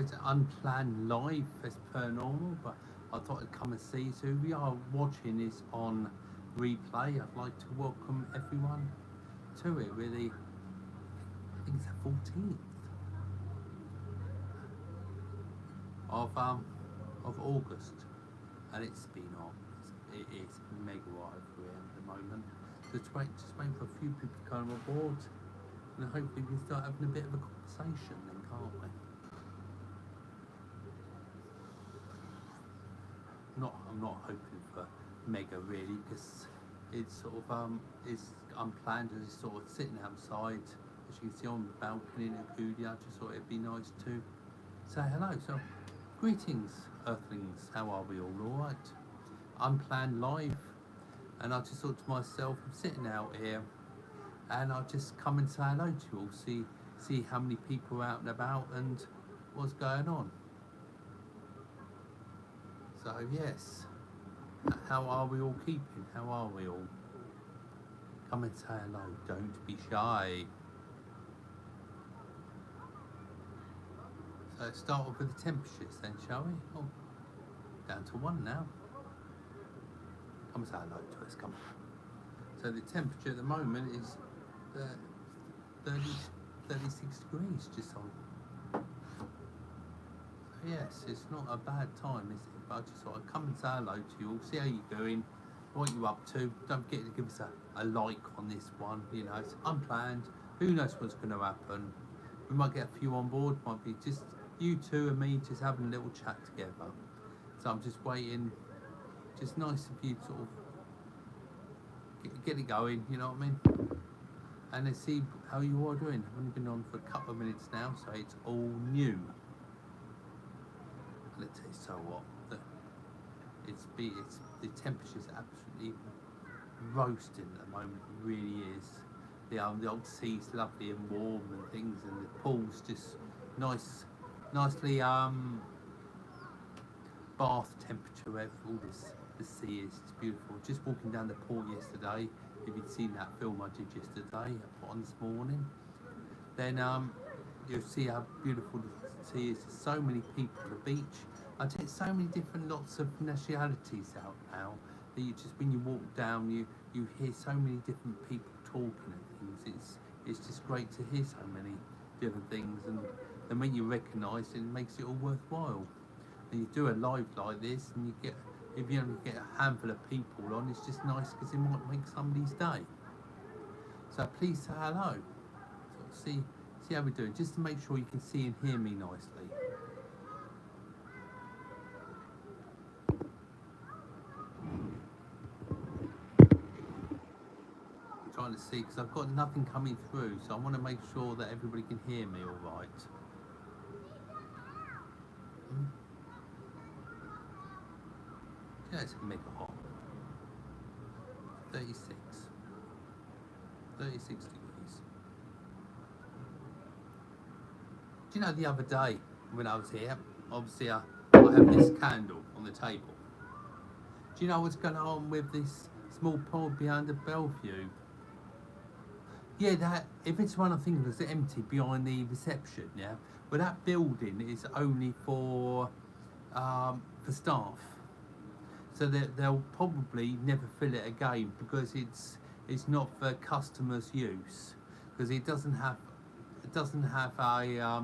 it's unplanned live as per normal, but I thought I'd come and see. So we are watching this on replay. I'd like to welcome everyone to it. Really, I think it's the 14th of August, and it's been on. It is mega right over here at the moment. Just waiting for a few people to come on board, and hopefully we can start having a bit of a conversation then, can't we? I'm not hoping for mega really, because it's sort of it's unplanned. As it's sort of sitting outside, as you can see on the balcony in Alcudia. I just thought it'd be nice to say hello. So, greetings, Earthlings. How are we all? All right? Unplanned live, and I just thought to myself, I'm sitting out here, and I'll just come and say hello to you all. See how many people are out and about and what's going on. So yes, how are we all keeping? How are we all? Come and say hello, don't be shy. So let's start off with the temperatures then, shall we? Oh, down to 1 now. Come and say hello to us, come on. So the temperature at the moment is 36 degrees just on. Yes, it's not a bad time, is it? But I just thought I'd come and say hello to you all, see how you're doing, what you're up to. Don't forget to give us a like on this one. You know, it's unplanned. Who knows what's going to happen? We might get a few on board. Might be just you two and me just having a little chat together. So I'm just waiting. Just nice of you to sort of get it going. You know what I mean? And let's see how you are doing. I've only been on for a couple of minutes now, so it's all new. Let's tell you so what, the temperature's absolutely roasting at the moment. It really is. The old sea's lovely and warm and things, and the pool's just nicely bath temperature. All this, the sea is beautiful. Just walking down the port yesterday. If you'd seen that film I did yesterday, I put on this morning, then you'll see how beautiful the sea is. There's so many people at the beach. I take so many different lots of nationalities out now that you just, when you walk down, you hear so many different people talking and things. It's just great to hear so many different things, and when you recognise it, it makes it all worthwhile. And you do a live like this, and if you only get a handful of people on, it's just nice because it might make somebody's day. So please say hello. So see how we're doing, just to make sure you can see and hear me nicely. I'm trying to see because I've got nothing coming through, so I want to make sure that everybody can hear me all right. Yeah, it's mega hot. 36 degrees. Do you know, the other day when I was here, obviously I have this candle on the table. Do you know what's going on with this small pond behind the Bellevue? Yeah, that, if it's one I think was empty behind the reception, yeah, but that building is only for staff. So they'll probably never fill it again because it's not for customers' use, because it doesn't have a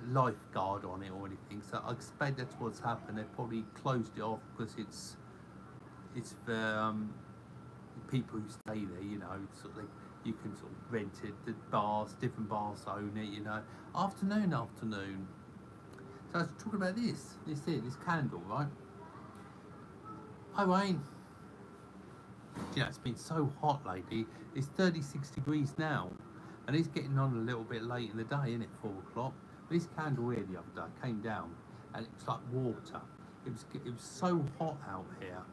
lifeguard on it or anything. So I expect that's what's happened. They probably closed it off because it's for people who stay there. You know, sort of you can sort of rent it. The bars, different bars own it. You know, afternoon. So I was talking about this candle, right? Hi Wayne. Yeah, it's been so hot lately. It's 36 degrees now, and it's getting on a little bit late in the day, isn't it? 4 o'clock. But this candle here the other day came down, and it was like water. It was so hot out here.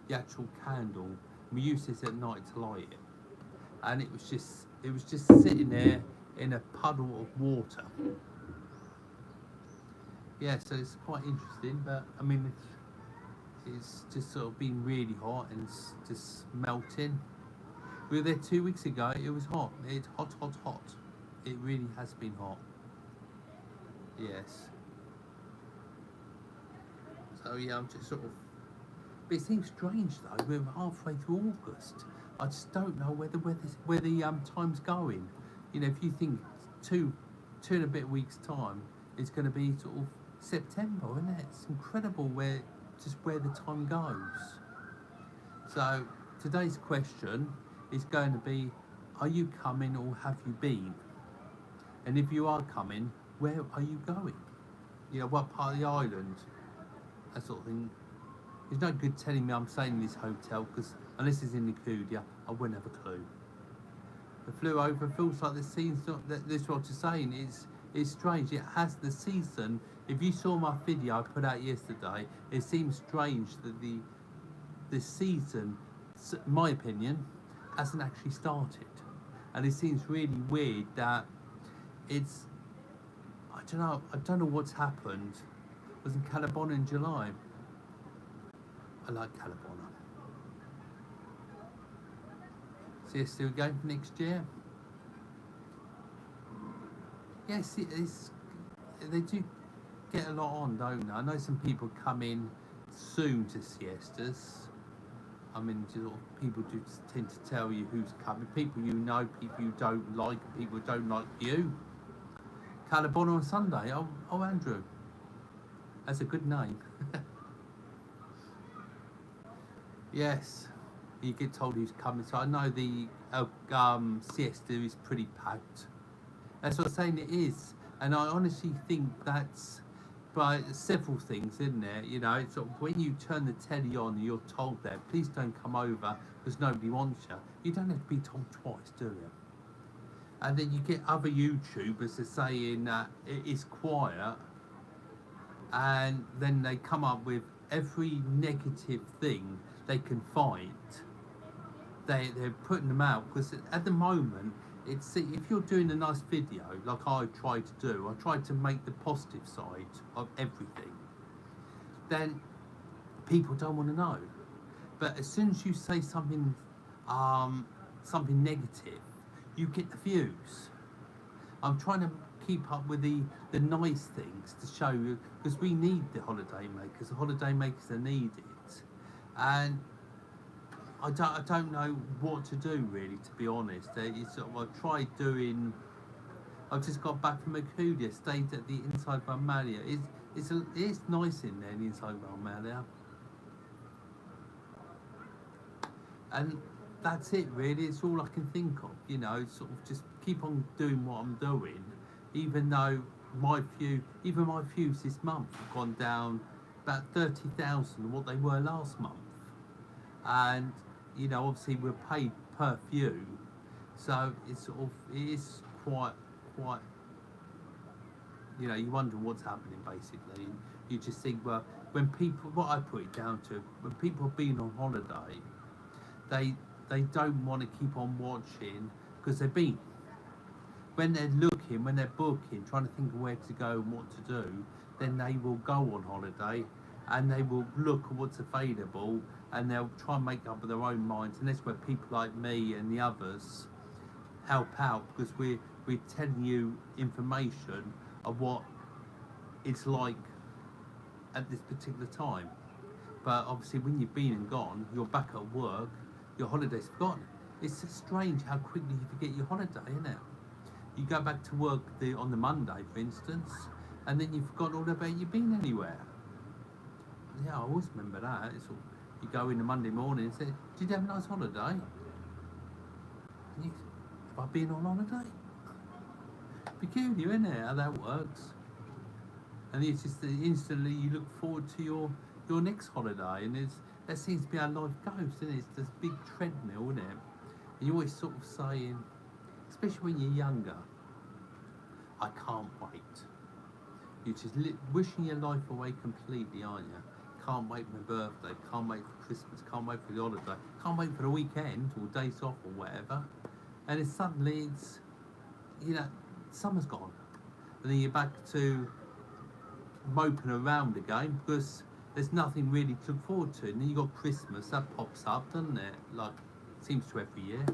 The actual candle, we use this at night to light it, and it was just sitting there in a puddle of water. Yeah, so it's quite interesting, but I mean, it's just sort of been really hot and it's just melting. We were there 2 weeks ago. It was hot. It's hot. It really has been hot. Yes. So yeah, I'm just sort of. But it seems strange though. We're halfway through August. I just don't know where the time's going. You know, if you think two and a bit weeks time, it's going to be sort of September, isn't it? It's incredible where the time goes. So today's question is going to be: are you coming or have you been? And if you are coming, where are you going? You know, what part of the island? That sort of thing. It's no good telling me I'm staying in this hotel because unless it's in Alcudia, I wouldn't have a clue. I flew over. Feels like the scene's not. This is what I'm saying. It's strange. It has the season. If you saw my video I put out yesterday, it seems strange that the season, my opinion, hasn't actually started, and it seems really weird that it's. I don't know. I don't know what's happened. I was in Calabona in July. I like Calabona. So you're still going for next year? Yes, they do get a lot on, don't they? I know some people come in soon to siestas. I mean, people do tend to tell you who's coming. People you know, people you don't like, people who don't like you. Calabona on Sunday. Oh, Andrew. That's a good name. Yes, you get told who's coming. So I know the siesta is pretty packed. That's what I'm saying, it is. And I honestly think that's by several things, isn't there? You know, it's sort of when you turn the telly on and you're told that, please don't come over because nobody wants you. You don't have to be told twice, do you? And then you get other YouTubers that are saying that it is quiet, and then they come up with every negative thing they can find. They're putting them out because at the moment, it's if you're doing a nice video like I try to do, I try to make the positive side of everything, then people don't want to know. But as soon as you say something something negative, you get the views. I'm trying to keep up with the nice things to show you because we need the holiday makers. The holiday makers are needed, and I don't know what to do really, to be honest. I've tried doing. I've just got back from Alcudia, stayed at the inside of Amalia. It's nice in there, the inside of Amalia, and that's it really. It's all I can think of. You know, sort of just keep on doing what I'm doing, even though even my views this month have gone down about 30,000 what they were last month, and you know, obviously we're paid per view, so it is quite, you know, you wonder what's happening basically. You just think, well, when people, what I put it down to, when people have been on holiday, they don't want to keep on watching because they've been. When they're looking, when they're booking, trying to think of where to go and what to do, then they will go on holiday and they will look at what's available and they'll try and make up their own minds. And that's where people like me and the others help out, because we're telling you information of what it's like at this particular time. But obviously when you've been and gone, you're back at work, your holiday's forgotten. It's just strange how quickly you forget your holiday, isn't it? You go back to work on the Monday, for instance, and then you've forgotten all about you been anywhere. Yeah, I always remember that. You go in the Monday morning and say, did you have a nice holiday? And have I been on holiday? Peculiar, isn't it, how that works? And it's just that instantly you look forward to your next holiday, and that seems to be how life goes, isn't it? It's this big treadmill, isn't it? And you're always sort of saying, especially when you're younger, I can't wait. You're just wishing your life away completely, aren't you? Can't wait for my birthday, can't wait for Christmas, can't wait for the holiday, can't wait for the weekend or days off or whatever. And then suddenly it's, you know, summer's gone. And then you're back to moping around again because there's nothing really to look forward to. And then you got Christmas, that pops up, doesn't it? Like, it seems to every year.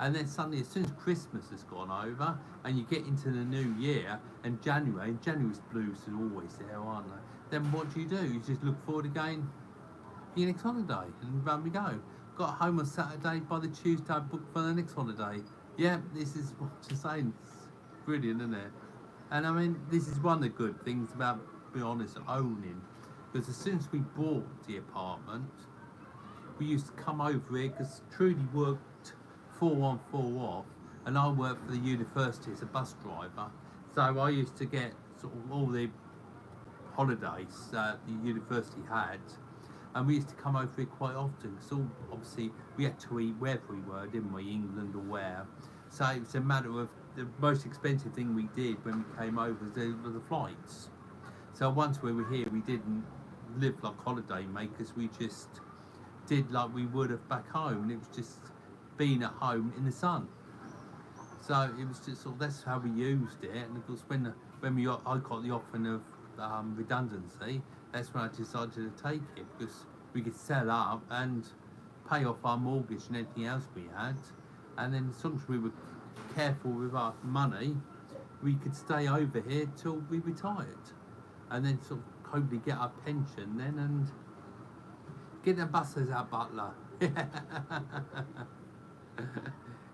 And then suddenly, as soon as Christmas has gone over, and you get into the new year, and January's blues are always there, aren't they? Then what do? You just look forward again for your next holiday, and run we go. Got home on Saturday. By the Tuesday, I booked for the next holiday. Yeah, this is what you're saying. It's brilliant, isn't it? And I mean, this is one of the good things about, be honest, owning. Because as soon as we bought the apartment, we used to come over here because Trudy worked 4 on 4 off, and I worked for the university as a bus driver. So I used to get sort of all the holidays that the university had, and we used to come over here quite often. So obviously we had to eat wherever we were, didn't we, England or where. So it was a matter of the most expensive thing we did when we came over was the flights. So once we were here, we didn't live like holiday makers. We just did like we would have back home, and it was just being at home in the sun. So it was just sort of, that's how we used it. And of course, when I got the offer of redundancy, that's when I decided to take it, because we could sell up and pay off our mortgage and anything else we had, and then as long as we were careful with our money, we could stay over here till we retired, and then sort of hopefully get our pension then and get the bus as our butler.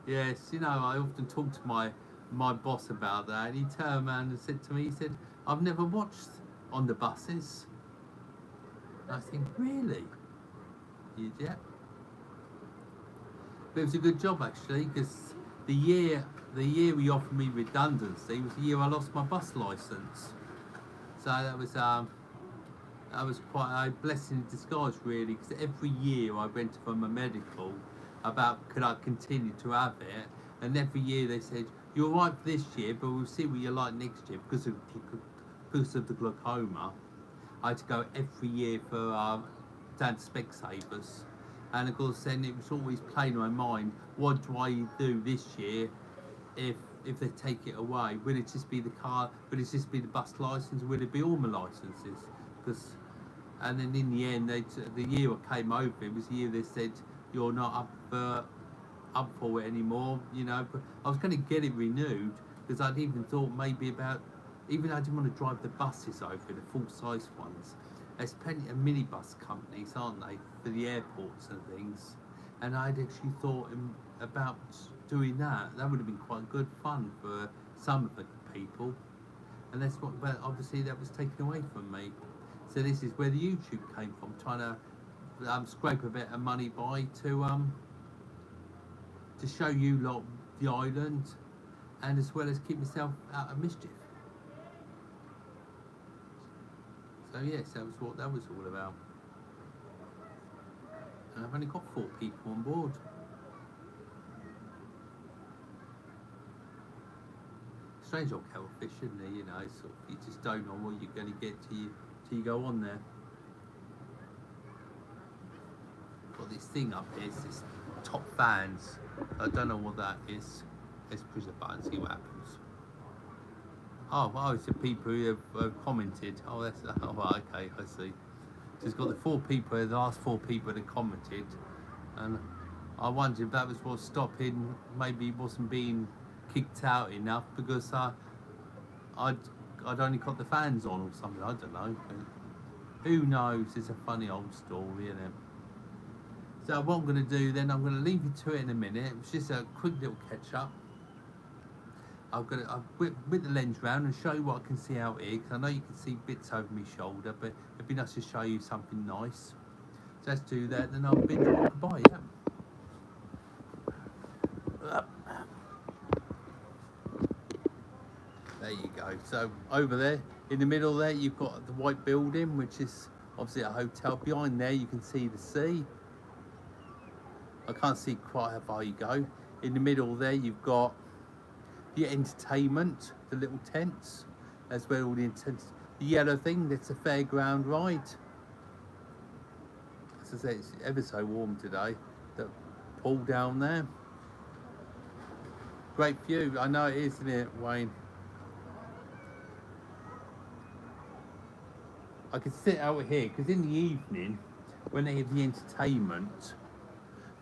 Yes, you know, I often talk to my boss about that, and he turned around and said to me, he said, I've never watched on the buses. And I think, really? Yeah. But it was a good job actually, because the year we offered me redundancy was the year I lost my bus licence. So that was quite a blessing in disguise, really, because every year I went for my medical about could I continue to have it, and every year they said, you're right for this year, but we'll see what you're like next year, because of the glaucoma. I had to go every year for down to Specsavers, and of course then it was always playing in my mind, what do I do this year if they take it away? Will it just be the car? Will it just be the bus licence? Will it be all my licences? And then in the end, the year I came over, it was the year they said you're not up for it anymore. You know, but I was going to get it renewed, because I'd even thought maybe about, even though I didn't want to drive the buses over, the full-size ones. There's plenty of minibus companies, aren't they, for the airports and things. And I'd actually thought about doing that. That would have been quite good fun for some of the people. And that's what, but obviously that was taken away from me. So this is where the YouTube came from, trying to scrape a bit of money by to show you lot the island, and as well as keep myself out of mischief. So yes, that was what that was all about. And I've only got 4 people on board. Strange old cuttlefish, isn't it? You know, sort of, you just don't know what you're going to get till you go on there. Got this thing up here, it's this top fans. I don't know what that is. Let's push the button and see what happens. Oh, it's the people who have commented. Oh, that's okay, I see. So it's got the 4 people, the last 4 people that commented, and I wondered if that was what's stopping. Maybe it wasn't being kicked out enough because I'd only got the fans on or something. I don't know. But who knows? It's a funny old story, isn't it? So what I'm going to do then, I'm going to leave you to it in a minute. It's just a quick little catch up. I'll whip the lens round and show you what I can see out here, because I know you can see bits over my shoulder, but it'd be nice to show you something nice. So let's do that, then I'll bid you goodbye. Yeah. There you go. So over there, in the middle there, you've got the white building, which is obviously a hotel. Behind there, you can see the sea. I can't see quite how far you go. In the middle there, you've got the entertainment, the little tents. That's where all the yellow thing, that's a fairground ride. As I say, it's ever so warm today. The pool down there. Great view. I know it is, isn't it, Wayne? I could sit out here, because in the evening, when they have the entertainment,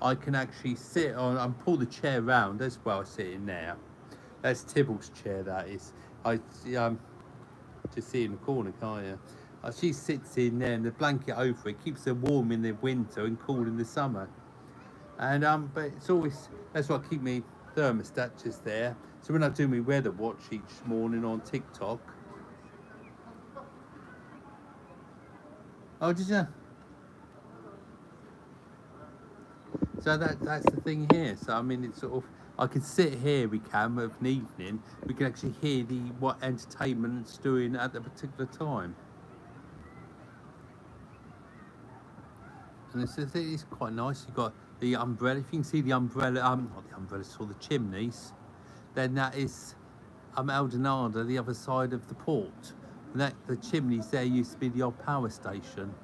I can actually sit on and pull the chair round. That's where I sit in there. That's Tybalt's chair, that is. I just see in the corner, can't you? She sits in there and the blanket over it keeps her warm in the winter and cool in the summer. And but it's always, that's why I keep me thermostat just there. So when I do my weather watch each morning on TikTok. Oh, did you? So that's the thing here. So I mean, it's sort of, I can sit here. We can of an evening. We can actually hear what entertainment's doing at the particular time. And it's quite nice. You've got the umbrella. If you can see the umbrella, not the umbrellas, or the chimneys, then that is Eldonada, the other side of the port. And that the chimneys there used to be the old power station.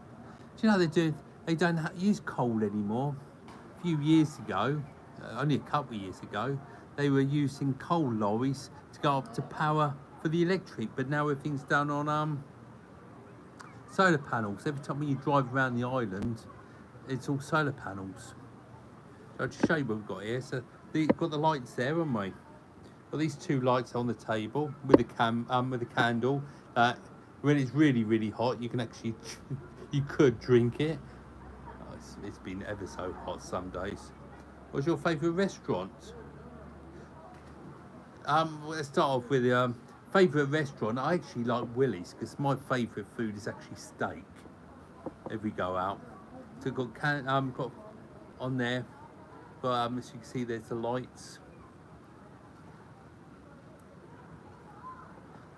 Do you know they don't use coal anymore? A few years ago, only a couple of years ago, they were using coal lorries to go up to power for the electric, but now everything's done on solar panels. Every time when you drive around the island, it's all solar panels. So I'll just show you what we've got here. So we've got the lights there, haven't we? Got these two lights on the table with a candle. When it's really, really hot, you can actually you could drink it. Oh, it's been ever so hot some days. What's your favourite restaurant? Let's start off with favourite restaurant. I actually like Willie's because my favourite food is actually steak. If we go out, so got on there. But as you can see, there's the lights,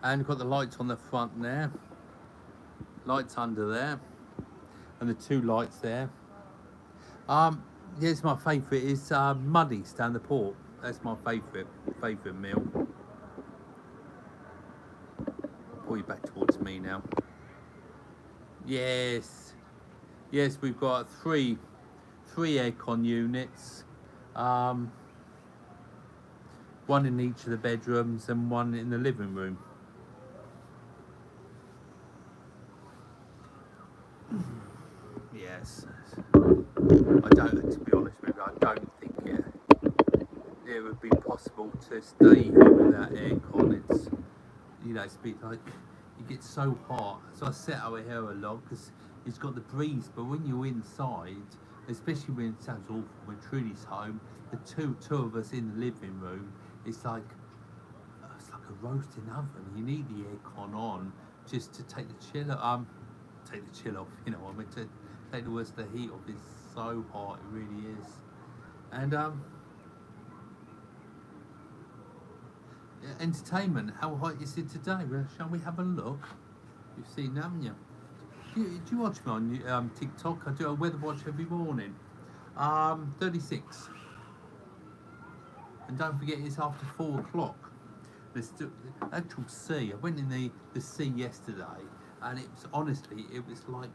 and got the lights on the front there. Lights under there, and the two lights there. Here's my favourite is Muddies down the port. That's my favourite meal. Pull you back towards me now. Yes, we've got three aircon units. One in each of the bedrooms and one in the living room. Yes. I don't, to be honest with you, I don't think it would be possible to stay here without aircon. It's, it's a bit like, you get so hot. So I sit over here a lot because it's got the breeze, but when you're inside, especially when it sounds awful, when Trudy's home, the two of us in the living room, it's like a roasting oven. You need the aircon on just to take the chill off, you know what I mean, to take the worst of the heat off. It's so hot, it really is. And entertainment, how hot is it today? Well, shall we have a look? You've seen, haven't you? Do you watch me on TikTok? I do a weather watch every morning. 36. And don't forget, it's after 4 o'clock. There's still the actual sea. I went in the sea yesterday, and it was like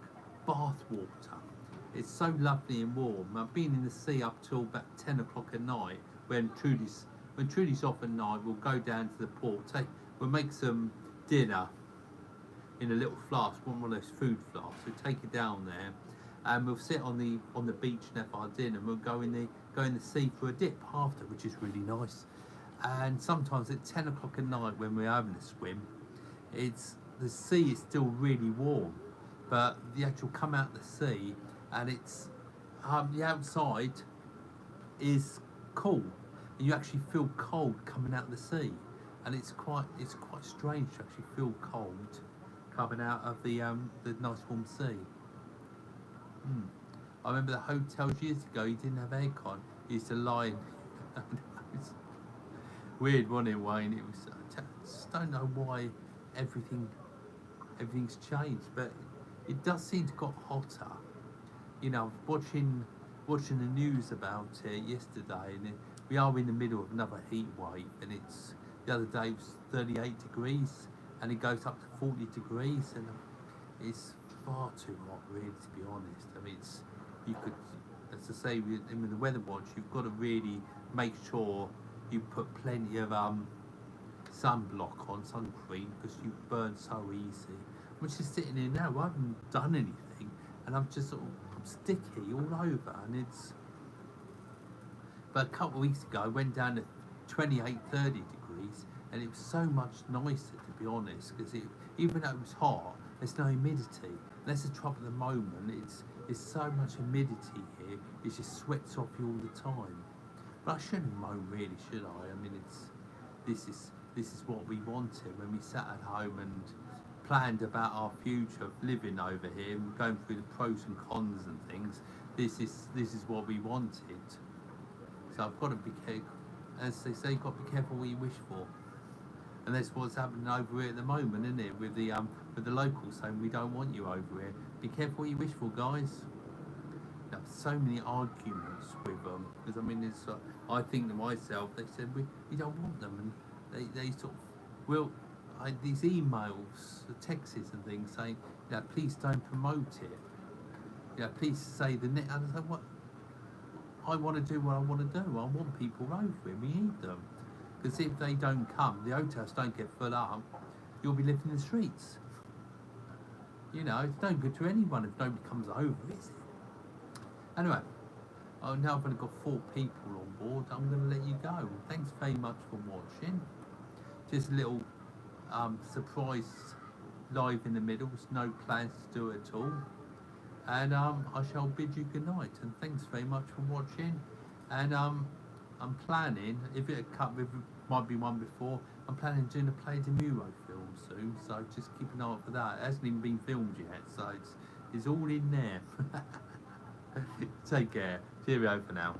bath water. It's so lovely and warm. I've been in the sea up till about 10 o'clock at night. When Trudy's off at night, we'll go down to the port. We'll make some dinner in a little flask, one of those food flasks. We'll take it down there, and we'll sit on the beach and have our dinner. And we'll go in the sea for a dip after, which is really nice. And sometimes at 10 o'clock at night when we're having a swim, the sea is still really warm, but the actual come out the sea, and it's the outside is cool, and you actually feel cold coming out of the sea, and it's quite strange to actually feel cold coming out of the nice warm sea. I remember the hotels years ago, you didn't have aircon. You used to lie in. It's weird, wasn't it, Wayne? It was. I just don't know why everything's changed, but it does seem to got hotter. Watching the news about it yesterday, and we are in the middle of another heat wave, and the other day it was 38 degrees, and it goes up to 40 degrees, and it's far too hot, really, to be honest. I mean, you could, as I say, with the weather watch, you've got to really make sure you put plenty of sunblock on, sunscreen, because you burn so easy. I'm just sitting here now, I haven't done anything, and I'm just I'm sticky all over, and But a couple of weeks ago, I went down to 28, 30 degrees, and it was so much nicer, to be honest, because even though it was hot, there's no humidity. That's the trouble at the moment. It's so much humidity here, it just sweats off you all the time. But I shouldn't moan, really, should I? I mean, this is what we wanted when we sat at home and planned about our future of living over here and going through the pros and cons and things. This is what we wanted. So I've got to be careful, as they say, you've got to be careful what you wish for. And that's what's happening over here at the moment, isn't it? With the locals saying we don't want you over here. Be careful what you wish for, guys. There are so many arguments with them, because I mean, it's I think to myself, they said we don't want them, and they sort of these emails, texts and things saying, please don't promote it. Please say the net. And I said, what? I want to do what I want to do. I want people over here. We need them. Because if they don't come, the hotels don't get full up, you'll be living in the streets. It's no good to anyone if nobody comes over, is it? Anyway, now I've only got 4 people on board, I'm going to let you go. Thanks very much for watching. Just a little surprise live in the middle, no plans to do it at all. And I shall bid you good night, and thanks very much for watching. And I'm planning, if it might be one before, I'm planning on doing a Play de Muro film soon, so just keep an eye out for that. It hasn't even been filmed yet, so it's all in there. Take care. Cheerio for now.